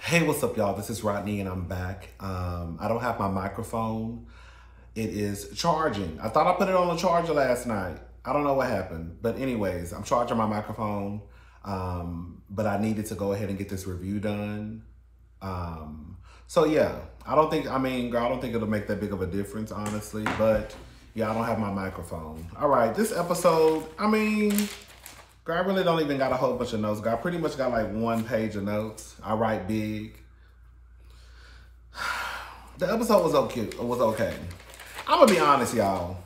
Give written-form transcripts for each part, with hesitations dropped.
Hey, what's up, y'all? This is Rodney, and I'm back. I don't have my microphone. It is charging. I thought I put it on the charger last night. I don't know what happened. But anyways, I'm charging my microphone. But I needed to go ahead and get this review done. So yeah, I don't think it'll make that big of a difference, honestly. But yeah, I don't have my microphone. All right, this episode, girl, I really don't even got a whole bunch of notes. Girl, I pretty much got like 1 page of notes. I write big. The episode was okay. I'm gonna be honest, y'all.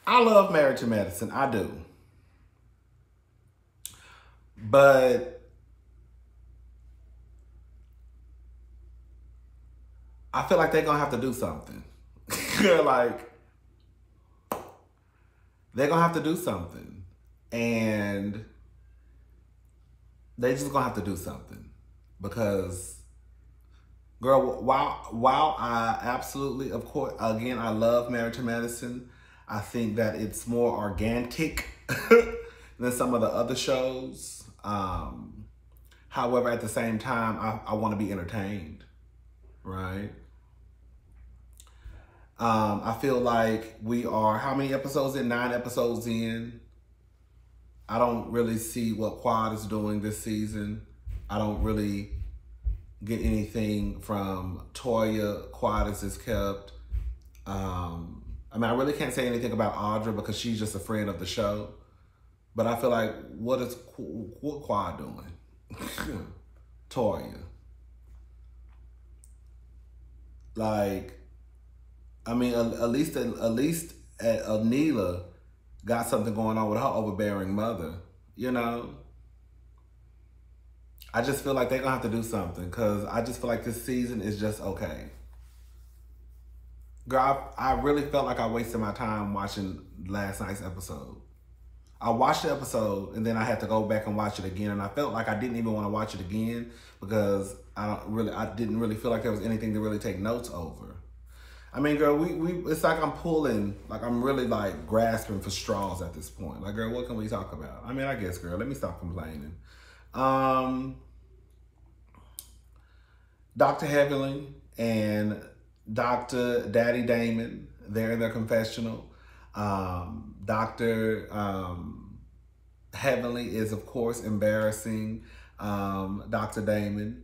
I love Married to Medicine. I do. But I feel like they're gonna have to do something. Like, they're gonna have to do something. And they just gonna have to do something. Because, girl, while I absolutely, of course, again, I love Married to Medicine, I think that it's more organic than some of the other shows. However, at the same time, I want to be entertained, right? I feel like we are, how many episodes in? 9 episodes in. I don't really see what Quad is doing this season. I don't really get anything from Toya. Quad is kept. I really can't say anything about Audra because she's just a friend of the show. But I feel like, what Quad doing? Toya. Like, at least Anila got something going on with her overbearing mother, you know? I just feel like they're gonna have to do something because I just feel like this season is just okay. Girl, I really felt like I wasted my time watching last night's episode. I watched the episode and then I had to go back and watch it again, and I felt like I didn't even want to watch it again because I didn't really feel like there was anything to really take notes over. Girl, it's like I'm really like grasping for straws at this point. Like, girl, what can we talk about? I guess, girl, let me stop complaining. Dr. Heavenly and Dr. Daddy Damon, they're in their confessional. Dr. Heavenly is, of course, embarrassing Dr. Damon.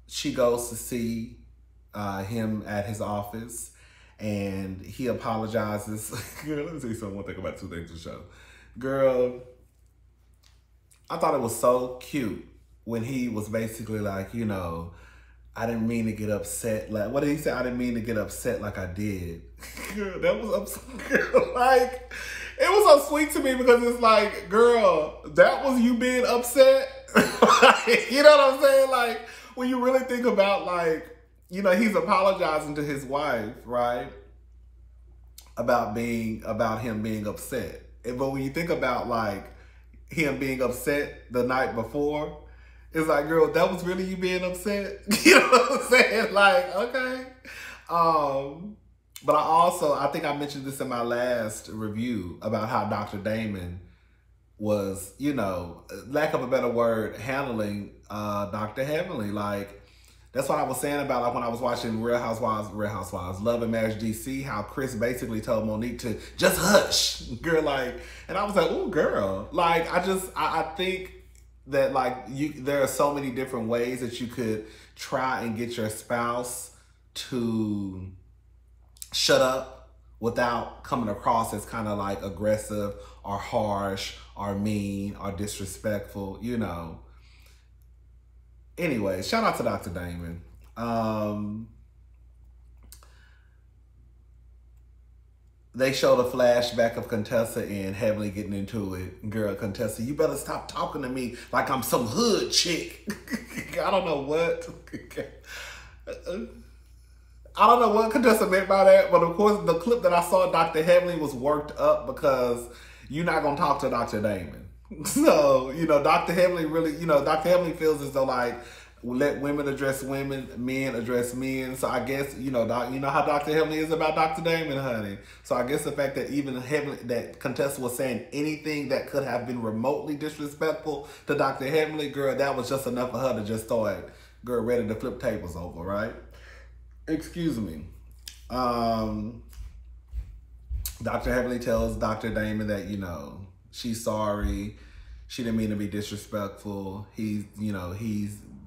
She goes to see him at his office, and he apologizes. Girl, let me tell you something. One thing about 2 things to show. Girl, I thought it was so cute when he was basically like, I didn't mean to get upset. Like, what did he say? I didn't mean to get upset like I did. Girl, that was upset. Girl, like, it was so sweet to me because it's like, girl, that was you being upset. Like, you know what I'm saying? Like, when you really think about, like, he's apologizing to his wife, right? About him being upset. But when you think about, like, him being upset the night before, it's like, girl, that was really you being upset? You know what I'm saying? Like, okay. But I think I mentioned this in my last review about how Dr. Damon was, lack of a better word, handling Dr. Heavenly. Like, that's what I was saying about, like, when I was watching Real Housewives, Love and Marriage DC, how Chris basically told Monique to just hush, girl, like, and I was like, oh, girl, like, I think that, like, there are so many different ways that you could try and get your spouse to shut up without coming across as kind of like aggressive or harsh or mean or disrespectful, Anyway, shout out to Dr. Damon. They showed a flashback of Contessa and Heavenly getting into it. Girl, Contessa, you better stop talking to me like I'm some hood chick. I don't know what. I don't know what Contessa meant by that, but of course the clip that I saw, Dr. Heavenly was worked up because you're not going to talk to Dr. Damon. So, Dr. Heavenly really, Dr. Heavenly feels as though, like, let women address women, men address men. So I guess, you know how Dr. Heavenly is about Dr. Damon, honey. So I guess the fact that even Heavenly, that contestant was saying anything that could have been remotely disrespectful to Dr. Heavenly, girl, that was just enough for her to just start, girl, ready to flip tables over, right? Excuse me. Dr. Heavenly tells Dr. Damon that, you know, she's sorry. She didn't mean to be disrespectful. He's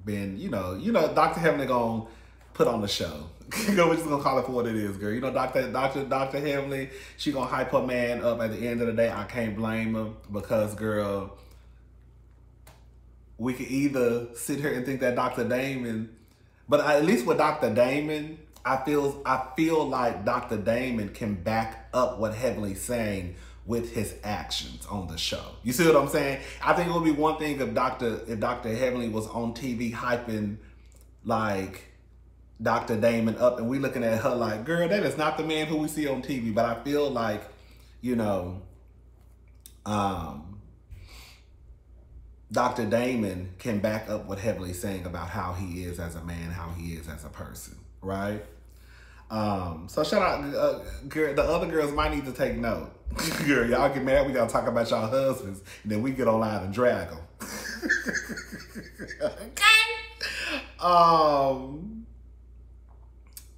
been, Dr. Heavenly gonna put on the show. We're just gonna call it for what it is, girl. You know, Dr. Heavenly, she gonna hype her man up. At the end of the day, I can't blame her because, girl, we could either sit here and think that Dr. Damon, but at least with Dr. Damon, I feel like Dr. Damon can back up what Heavenly's saying with his actions on the show. You see what I'm saying? I think it would be one thing if Dr. Heavenly was on TV hyping like Dr. Damon up, and we looking at her like, girl, that is not the man who we see on TV. But I feel like, you know, Dr. Damon can back up what Heavenly's saying about how he is as a man, how he is as a person, right? So shout out, girl, the other girls might need to take note. Girl, y'all get mad, we gotta talk about y'all husbands, and then we get online and drag them. Okay?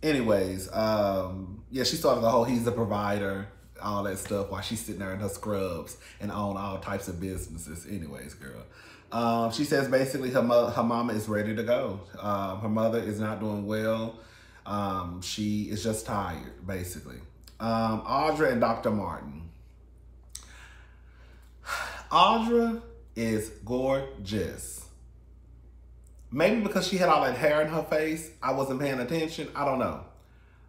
Anyways, yeah, she started the whole he's the provider, all that stuff, while she's sitting there in her scrubs and own all types of businesses. Anyways, girl. She says basically her mama is ready to go. Her mother is not doing well. She is just tired, basically. Audra and Dr. Martin. Audra is gorgeous. Maybe because she had all that hair in her face, I wasn't paying attention. I don't know.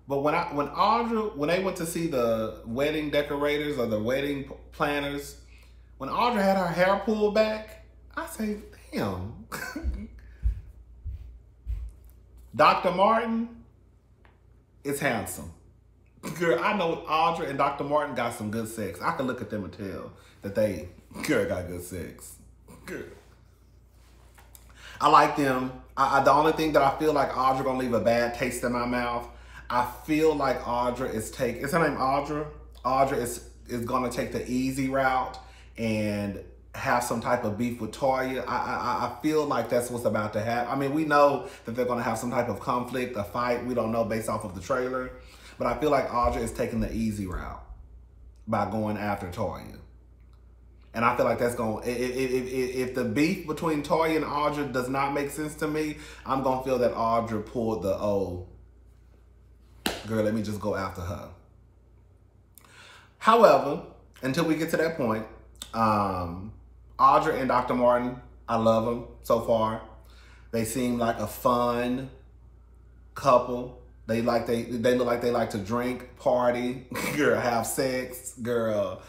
But when they went to see the wedding decorators or the wedding planners, when Audra had her hair pulled back, I say, damn. Dr. Martin is handsome. Girl, I know Audra and Dr. Martin got some good sex. I can look at them and tell that they, girl, got good sex. Girl. I like them. The only thing that I feel like Audra gonna leave a bad taste in my mouth, I feel like Audra is her name Audra? Audra is gonna take the easy route and have some type of beef with Toya. I feel like that's what's about to happen. I mean, we know that they're gonna have some type of conflict, a fight. We don't know based off of the trailer. But I feel like Audra is taking the easy route by going after Toya. And I feel like that's going, if the beef between Toya and Audra does not make sense to me, I'm going to feel that Audra pulled the, oh, girl, let me just go after her. However, until we get to that point, Audra and Dr. Martin, I love them so far. They seem like a fun couple. They look like they like to drink, party, girl, have sex, girl.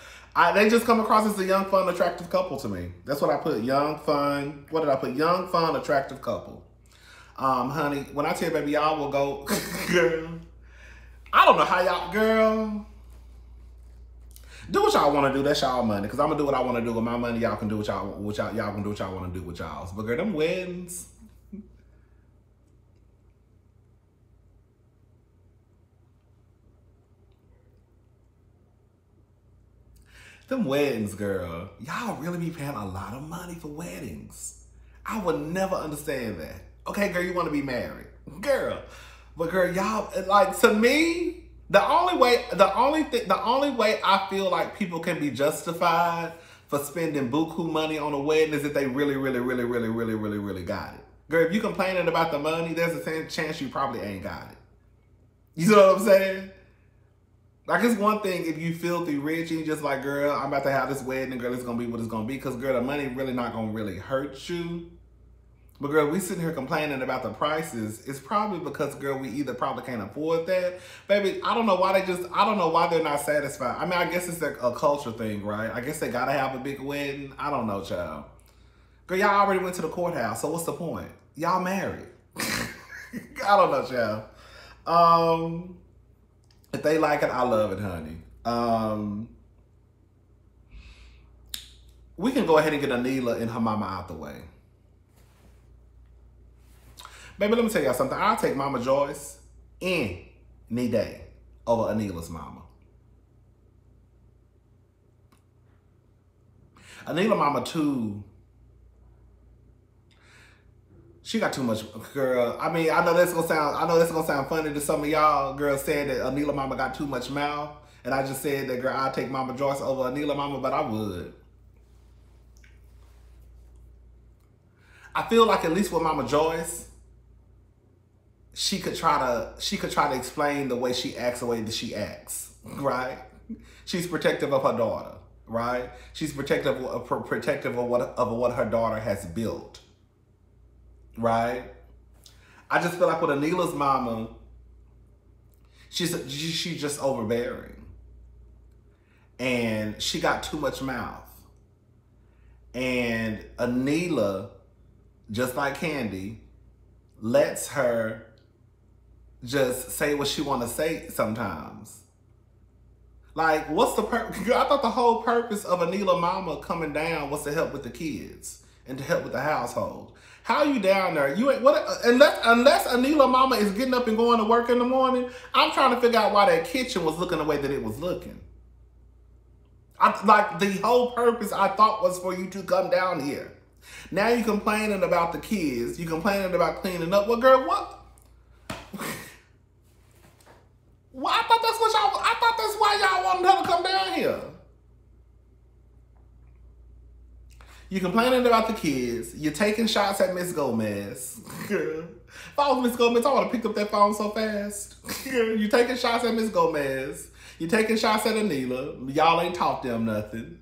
They just come across as a young, fun, attractive couple to me. That's what I put, young, fun. What did I put? Young, fun, attractive couple. Honey, when I tell you, baby, y'all will go, girl. I don't know how y'all, girl. Do what y'all want to do. That's y'all money. Because I'm going to do what I want to do with my money. Y'all can do y'all can do what y'all want to do with y'all's. But girl, them weddings. Them weddings, girl. Y'all really be paying a lot of money for weddings. I would never understand that. Okay, girl, you want to be married. Girl. But girl, y'all, like, to me, the only way I feel like people can be justified for spending buku money on a wedding is if they really got it. Girl, if you complaining about the money, there's a chance you probably ain't got it. You know what I'm saying? Like, it's one thing if you filthy rich and you just like, girl, I'm about to have this wedding and girl, it's going to be what it's going to be. Because, girl, the money really not going to really hurt you. But, girl, we sitting here complaining about the prices. It's probably because, girl, we either probably can't afford that. Baby, I don't know why they're not satisfied. I mean, I guess it's a culture thing, right? I guess they got to have a big wedding. I don't know, child. Girl, y'all already went to the courthouse. So what's the point? Y'all married. I don't know, child. If they like it, I love it, honey. We can go ahead and get Anila and her mama out the way. Baby, let me tell y'all something. I'll take Mama Joyce any day over Anila's mama. Anila mama too. She got too much, girl. I mean, I know that's gonna sound funny to some of y'all. Girls saying that Anila mama got too much mouth. And I just said that, girl, I'd take Mama Joyce over Anila mama, but I would. I feel like at least with Mama Joyce, she could try to explain the way she acts the way that she acts, right? She's protective of her daughter, right? She's protective of what her daughter has built, right? I just feel like with Anila's mama, she's just overbearing. And she got too much mouth. And Anila, just like Candy, lets her just say what she want to say sometimes. Like, what's the purpose? I thought the whole purpose of Anila mama coming down was to help with the kids and to help with the household. How you down there? You ain't unless Anila mama is getting up and going to work in the morning. I'm trying to figure out why that kitchen was looking the way that it was looking. Like, the whole purpose I thought was for you to come down here. Now you complaining about the kids. You complaining about cleaning up. Well, girl, what? Well, I thought that's why y'all wanted her to come down here. You complaining about the kids. You're taking shots at Miss Gomez. Girl, if I was Miss Gomez, I would have picked up that phone so fast. Girl, you taking shots at Miss Gomez. You taking shots at Anila. Y'all ain't taught them nothing.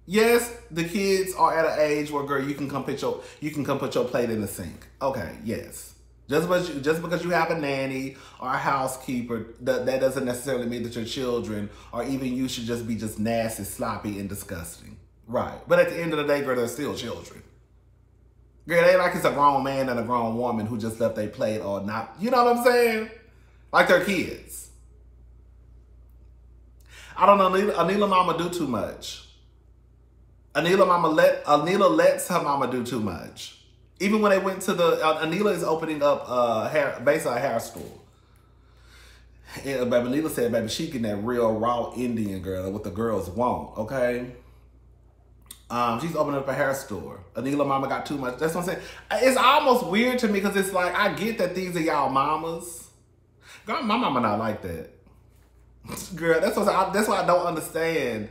Yes, the kids are at an age where, girl, you can come put your plate in the sink. Okay, yes. Just because you have a nanny or a housekeeper, that doesn't necessarily mean that your children or even you should just be just nasty, sloppy, and disgusting. Right. But at the end of the day, girl, they're still children. Girl, they like it's a grown man and a grown woman who just left their plate or not. You know what I'm saying? Like they're kids. I don't know, Anila mama do too much. Anila lets her mama do too much. Even when they went to Anila is opening up basically a hair store. And baby, Anila said, baby, she getting that real raw Indian girl, what the girls want, okay? She's opening up a hair store. Anila mama got too much. That's what I'm saying. It's almost weird to me because it's like, I get that these are y'all mamas. Girl, my mama not like that. Girl, that's why I don't understand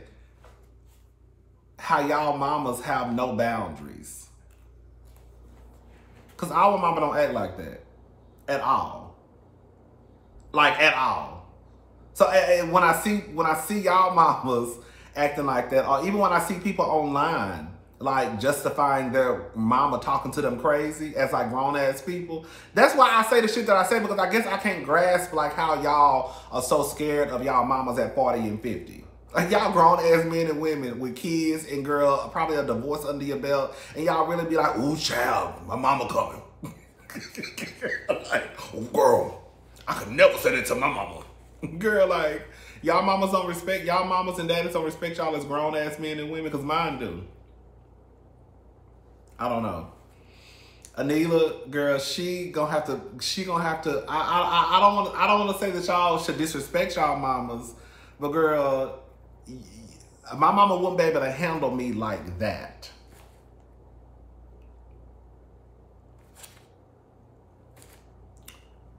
how y'all mamas have no boundaries. Because our mama don't act like that. At all. Like, at all. So when I see y'all mamas acting like that, or even when I see people online, like, justifying their mama talking to them crazy as, like, grown-ass people. That's why I say the shit that I say, because I guess I can't grasp, like, how y'all are so scared of y'all mamas at 40 and 50. Like, y'all grown-ass men and women with kids and, girl, probably a divorce under your belt, and y'all really be like, ooh, child, my mama coming. Like, oh, girl, I could never say that to my mama. Girl, like, y'all mamas don't respect, y'all mamas and daddies don't respect y'all as grown-ass men and women, because mine do. I don't know. Anila, girl, she gonna have to, I don't want to say that y'all should disrespect y'all mamas, but girl, my mama wouldn't be able to handle me like that.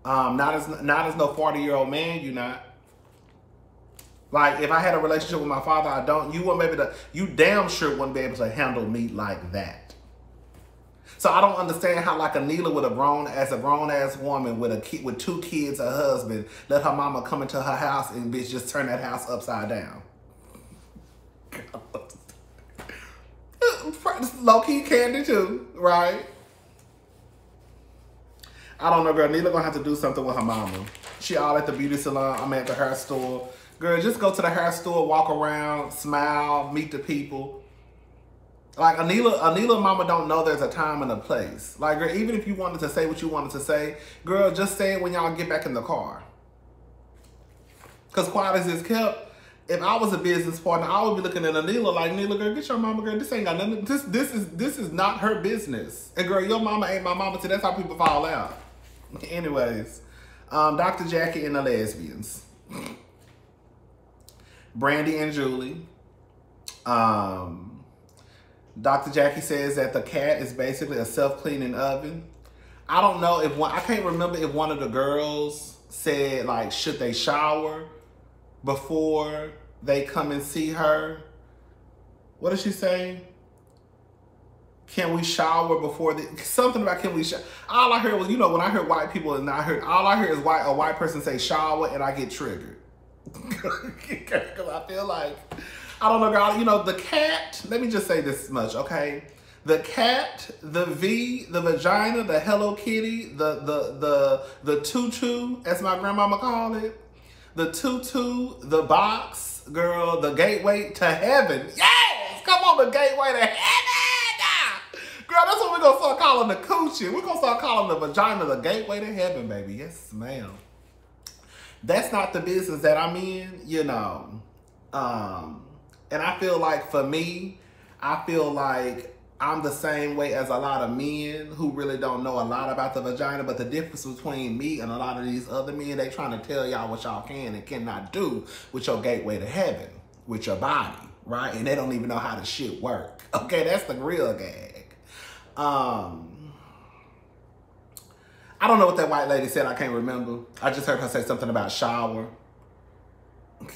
Not as no 40-year-old man, you not. Like, if I had a relationship with my father, you wouldn't be able to, you damn sure wouldn't be able to handle me like that. So I don't understand how, like, Anila with a grown-ass woman with 2 kids, a husband, let her mama come into her house and bitch just turn that house upside down. Low-key Candy too, right? I don't know, girl. Anila gonna have to do something with her mama. She all at the beauty salon. I'm at the hair store. Girl, just go to the hair store, walk around, smile, meet the people. Like, Anila mama don't know there's a time and a place. Like, girl, even if you wanted to say what you wanted to say, girl, just say it when y'all get back in the car. Because quiet as it's kept, if I was a business partner, I would be looking at Anila like, Anila, girl, get your mama, girl. This ain't got nothing. This is not her business. And girl, your mama ain't my mama, so that's how people fall out. Anyways, Dr. Jackie and the lesbians. Brandy and Julie. Dr. Jackie says that the cat is basically a self-cleaning oven. I don't know if I can't remember if one of the girls said, like, should they shower before they come and see her? What did she say? Can we shower before something about can we shower? All I heard was, you know, when I heard white people and all I heard is a white person say shower and I get triggered. Because I feel like, I don't know, girl, you know, the cat, let me just say this much, okay? The cat, the V, the vagina, the Hello Kitty, the tutu, as my grandmama called it, the tutu, the box, girl, the gateway to heaven. Yes! Come on, the gateway to heaven! Girl, that's what we're going to start calling the coochie. We're going to start calling the vagina the gateway to heaven, baby. Yes, ma'am. That's not the business that I'm in, you know. And I feel like for me, I feel like I'm the same way as a lot of men who really don't know a lot about the vagina, but the difference between me and a lot of these other men, they trying to tell y'all what y'all can and cannot do with your gateway to heaven, with your body, right? And they don't even know how the shit work. Okay, that's the real gag. I don't know what that white lady said, I can't remember. I just heard her say something about shower.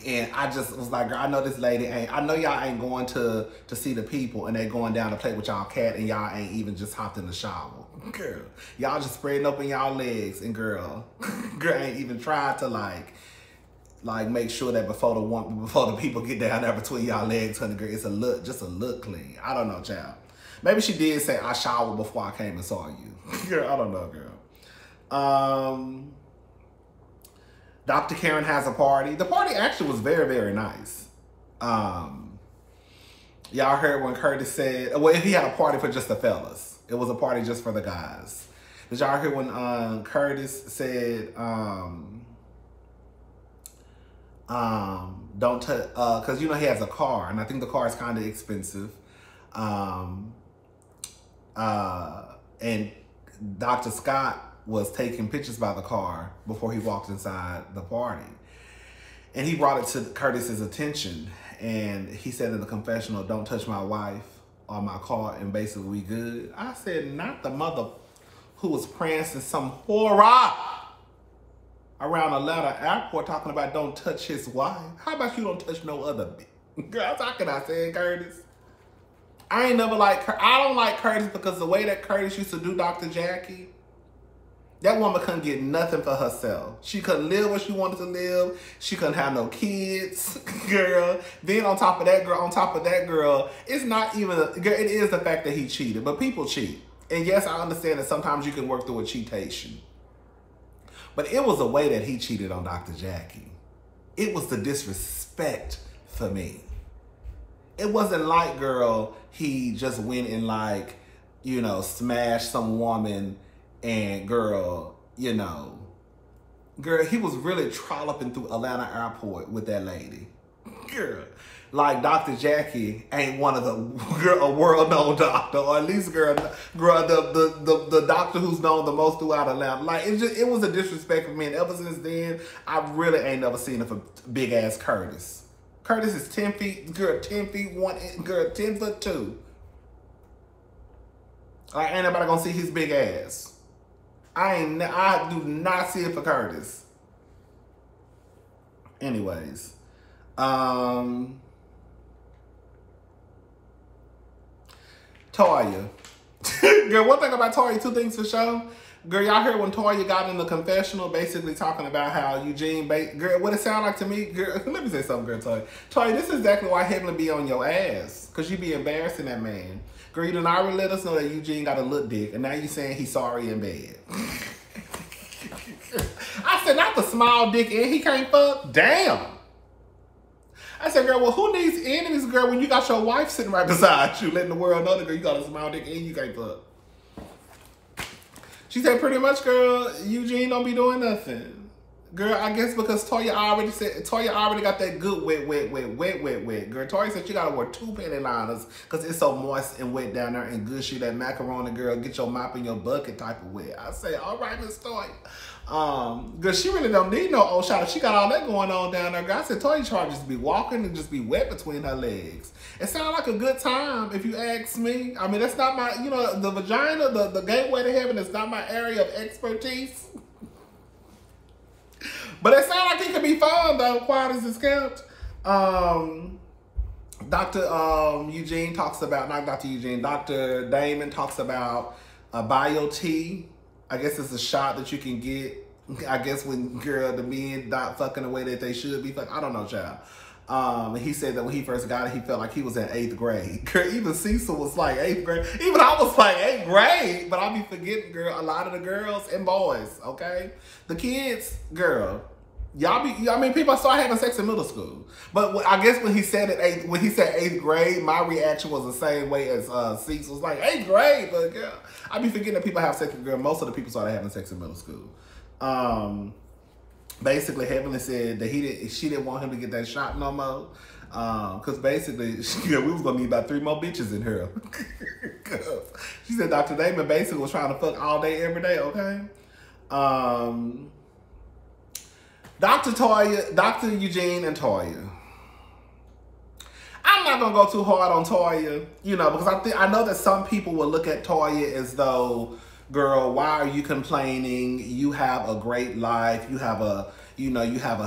And I just was like, girl, I know this lady ain't, I know y'all ain't going to see the people and they going down to play with y'all cat and y'all ain't even just hopped in the shower. Girl, y'all just spreading open y'all legs and girl ain't even tried to like make sure that before the people get down there between y'all legs, honey, girl, it's just a look clean. I don't know, child. Maybe she did say I showered before I came and saw you. Girl, I don't know, girl. Dr. Karen has a party. The party actually was very, very nice. Y'all heard when Curtis said, well, he had a party for just the fellas. It was a party just for the guys. Did y'all hear when Curtis said, don't touch, because you know he has a car, and I think the car is kind of expensive. And Dr. Scott was taking pictures by the car before he walked inside the party. And he brought it to Curtis's attention. And he said in the confessional, don't touch my wife or my car and basically we good. I said, not the mother who was prancing some horror around Atlanta airport talking about don't touch his wife. How about you don't touch no other bitch? Girl, how can I say it, Curtis? I ain't never like, I don't like Curtis because the way that Curtis used to do Dr. Jackie, that woman couldn't get nothing for herself. She couldn't live where she wanted to live. She couldn't have no kids, girl. Then on top of that, girl, it's not even, girl, it is the fact that he cheated, but people cheat. And yes, I understand that sometimes you can work through a cheatation. But it was the way that he cheated on Dr. Jackie. It was the disrespect for me. It wasn't like, girl, he just went and like, you know, smashed some woman and girl, you know, girl, he was really trolloping through Atlanta airport with that lady. Girl, like Dr. Jackie ain't one of the, girl, a world-known doctor, or at least, girl, the doctor who's known the most throughout Atlanta. Like, it was a disrespect for me, and ever since then, I really ain't never seen it for big-ass Curtis. Curtis is 10 feet, girl, 10 feet 1 inch, girl, 10 foot 2. Like, ain't nobody gonna see his big ass. I do not see it for Curtis. Anyways. Toya. Girl, one thing about Toya, two things for sure. Girl, y'all heard when Toya got in the confessional basically talking about how Eugene, girl, what it sound like to me, girl, let me say something, girl, Toya. Toya, this is exactly why Heaven be on your ass. Because you be embarrassing that man. Girl, you done already let us know that Eugene got a little dick, and now you saying he's sorry in bed. I said, not the small dick and he can't fuck? Damn. I said, girl, well, who needs enemies, girl, when you got your wife sitting right beside you, letting the world know that, girl, you got a small dick and you can't fuck? She said, pretty much, girl, Eugene don't be doing nothing. Girl, I guess because Toya already got that good wet. Girl, Toya said she gotta wear 2 panty liners because it's so moist and wet down there and gushy. That macaroni, girl, get your mop in your bucket type of wet. I say, all right, Miss Toya. Girl, she really don't need no old shower. She got all that going on down there. Girl, I said Toya tried just to be walking and just be wet between her legs. It sounded like a good time, if you ask me. I mean, that's not my, the vagina, the gateway to heaven is not my area of expertise. But it sounds like it could be fun, though, quiet as it's kept. Dr. Eugene talks about, not Dr. Eugene, Dr. Damon talks about bio tea. I guess it's a shot that you can get, I guess, when, girl, the men not fucking the way that they should be fucking. I don't know, child. He said that when he first got it, he felt like he was in 8th grade. Girl, even Cecil was like 8th grade. Even I was like 8th grade. But I be forgetting, girl, a lot of the girls and boys, okay? The kids, girl, people start having sex in middle school. But I guess when he said 8th grade, my reaction was the same way as Cecil was like 8th grade. But girl, I be forgetting that people have sex with girl. Most of the people started having sex in middle school. Basically, Heavenly said that she didn't want him to get that shot no more. Because basically, we was going to need about 3 more bitches in here. She said Dr. Damon basically was trying to fuck all day, every day, okay? Dr. Eugene and Toya. I'm not going to go too hard on Toya, because I know that some people will look at Toya as though, girl, why are you complaining? You have a great life. You have a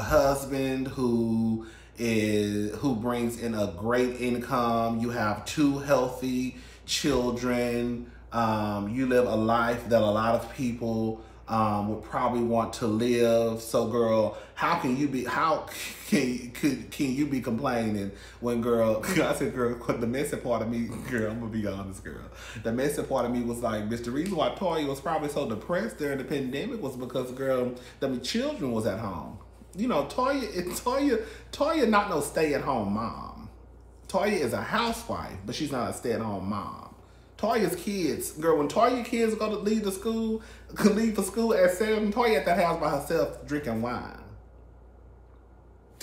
husband who brings in a great income. You have 2 healthy children. You live a life that a lot of people would probably want to live. So, girl, how can you be complaining when, girl, I said, girl, the messy part of me, girl, I'm gonna be honest, girl. The messy part of me was like, the reason why Toya was probably so depressed during the pandemic was because, girl, the children was at home. Toya not no stay-at-home mom. Toya is a housewife, but she's not a stay-at-home mom. Toya's kids, girl, when Toya's kids go to leave for school at 7, Toya at that house by herself drinking wine.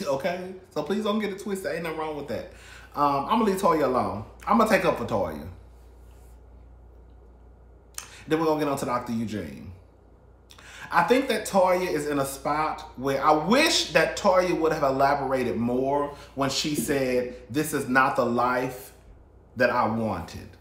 Okay? So please don't get it twisted. Ain't nothing wrong with that. I'm going to leave Toya alone. I'm going to take up for Toya. Then we're going to get on to Dr. Eugene. I think that Toya is in a spot where I wish that Toya would have elaborated more when she said, this is not the life that I wanted.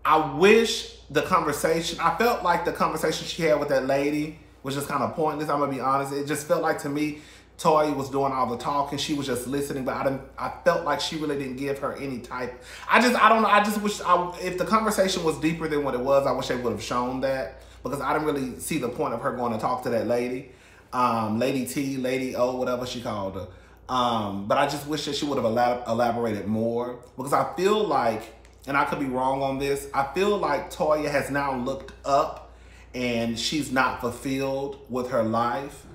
I wish I felt like the conversation she had with that lady was just kind of pointless. I'm going to be honest. It just felt like to me, Toya was doing all the talking. She was just listening, but I felt like she really didn't give her any type. I don't know. I just wish if the conversation was deeper than what it was, I wish they would have shown that, because I didn't really see the point of her going to talk to that lady. Lady T, Lady O, whatever she called her. But I just wish that she would have elaborated more, because I feel like, and I could be wrong on this, I feel like Toya has now looked up and she's not fulfilled with her life.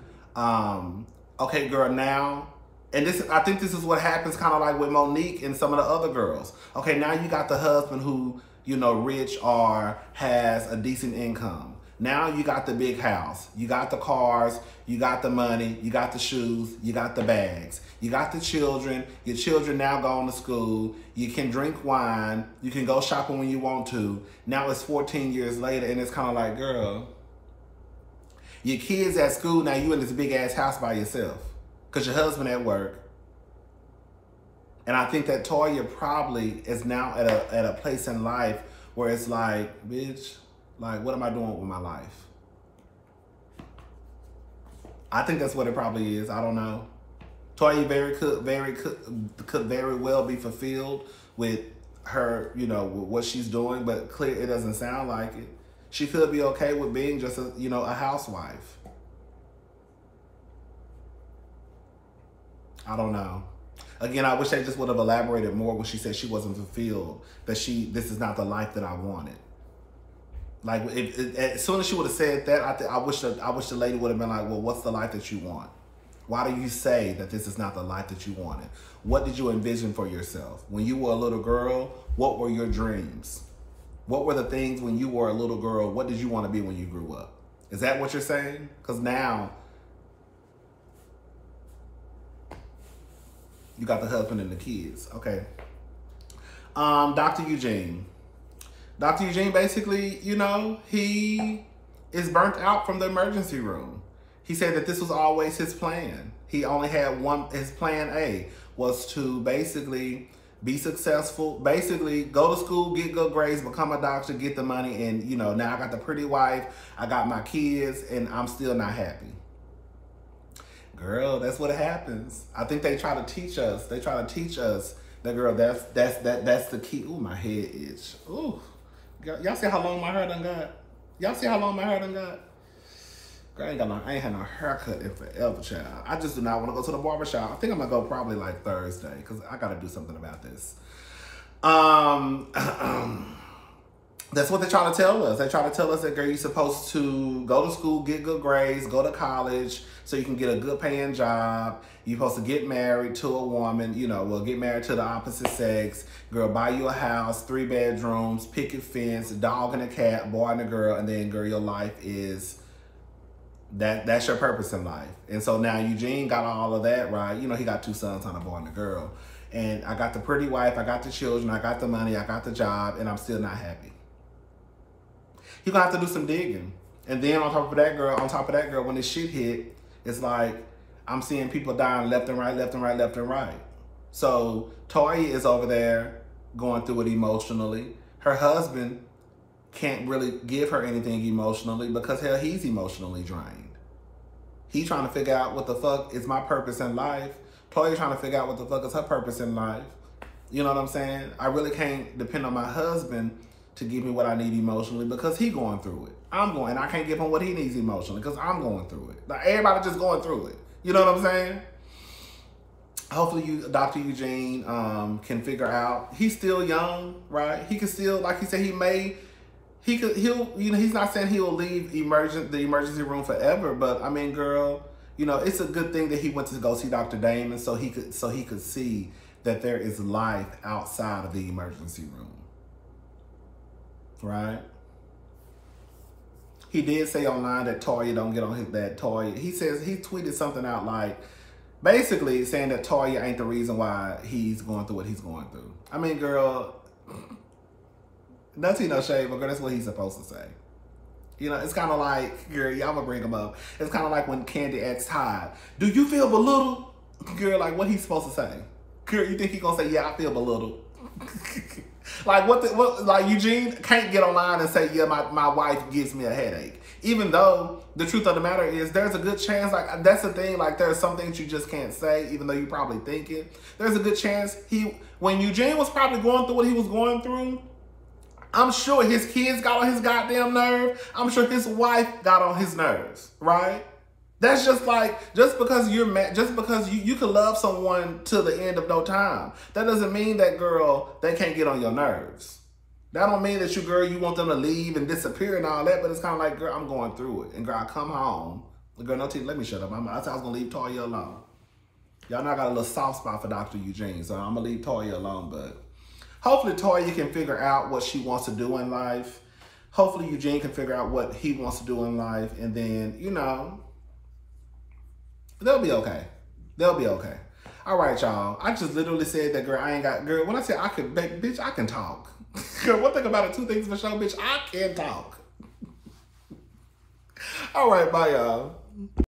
Okay, girl, now, and I think this is what happens kind of like with Monique and some of the other girls. Okay, now you got the husband who, rich or has a decent income. Now you got the big house, you got the cars, you got the money, you got the shoes, you got the bags, you got the children, your children now going to school, you can drink wine, you can go shopping when you want to. Now it's 14 years later and it's kind of like, girl, your kids at school, now you in this big ass house by yourself because your husband at work. And I think that Toya probably is now at a place in life where it's like, bitch, like, what am I doing with my life? I think that's what it probably is. I don't know. Toya could very well be fulfilled with her, with what she's doing, but clear it doesn't sound like it. She could be okay with being just a housewife. I don't know. Again, I wish they just would have elaborated more when she said she wasn't fulfilled, that this is not the life that I wanted. Like, as soon as she would have said that, I wish the lady would have been like, well, what's the life that you want? Why do you say that this is not the life that you wanted? What did you envision for yourself? When you were a little girl, what were your dreams? What were the things when you were a little girl? What did you want to be when you grew up? Is that what you're saying? Because now You got the husband and the kids. Okay. Dr. Eugene. Dr. Eugene basically, you know, he is burnt out from the emergency room. He said that this was always his plan. He only had one, his plan A was to basically be successful, basically go to school, get good grades, become a doctor, get the money, and you know, now I got the pretty wife, I got my kids, and I'm still not happy. Girl, that's what happens. I think they try to teach us. They try to teach us that, girl, that's the key. Ooh, my head itch. Ooh. Y'all see how long my hair done got? Y'all see how long my hair done got? Girl, I ain't had no haircut in forever, child. I just do not want to go to the barbershop. I think I'm gonna go probably like Thursday because I gotta do something about this. That's what they try to tell us. They try to tell us that, girl, you're supposed to go to school, get good grades, go to college so you can get a good paying job. You're supposed to get married to a woman, you know, well, get married to the opposite sex. Girl, buy you a house, 3 bedrooms, picket fence, a dog and a cat, boy and a girl, and then, girl, your life is, that's your purpose in life. And so now Eugene got all of that, right? You know, he got 2 sons, on a boy and a girl. And I got the pretty wife, I got the children, I got the money, I got the job, and I'm still not happy. You're gonna have to do some digging. And then on top of that, girl, when this shit hit, it's like, I'm seeing people dying left and right, left and right, left and right. So Toya is over there going through it emotionally. Her husband can't really give her anything emotionally because, hell, he's emotionally drained. He's trying to figure out what the fuck is my purpose in life. Toya's trying to figure out what the fuck is her purpose in life. You know what I'm saying? I really can't depend on my husband to give me what I need emotionally because he going through it. And I can't give him what he needs emotionally because I'm going through it. Like, everybody just going through it. You know what I'm saying? Hopefully you, Dr. Eugene, can figure out. He's still young, right? He can still, like he said, he's not saying he'll leave the emergency room forever, but I mean, girl, you know, it's a good thing that he went to go see Dr. Damon so he could see that there is life outside of the emergency room. Right? He did say online that Toya don't get on he tweeted something out like, basically saying that Toya ain't the reason why he's going through what he's going through. I mean, girl, doesn't he no shade, but girl, that's what he's supposed to say. You know, it's kind of like, girl, y'all gonna bring him up. It's kind of like when Candy asked Todd, do you feel belittled? Girl, like, what he's supposed to say? Girl, you think he gonna say, yeah, I feel belittled? Like, like, Eugene can't get online and say, yeah, my wife gives me a headache. Even though the truth of the matter is there's a good chance, like, that's the thing, like, there's some things you just can't say, even though you probably think it. There's a good chance when Eugene was probably going through what he was going through, I'm sure his kids got on his goddamn nerve. I'm sure his wife got on his nerves, right? That's just like, just because you're mad, just because you can love someone till the end of no time, that doesn't mean that, girl, they can't get on your nerves. That don't mean that you want them to leave and disappear and all that, but it's kind of like, girl, I'm going through it. And girl, I come home. Girl, no, let me shut up. I said I was going to leave Toya alone. Y'all know I got a little soft spot for Dr. Eugene, so I'm going to leave Toya alone, but hopefully Toya can figure out what she wants to do in life. Hopefully Eugene can figure out what he wants to do in life, and then, you know, they'll be okay. They'll be okay. All right, y'all. I just literally said that, girl, girl, when I said I could, bitch, I can talk. Girl, one thing about it, 2 things for sure, bitch, I can talk. All right, bye, y'all.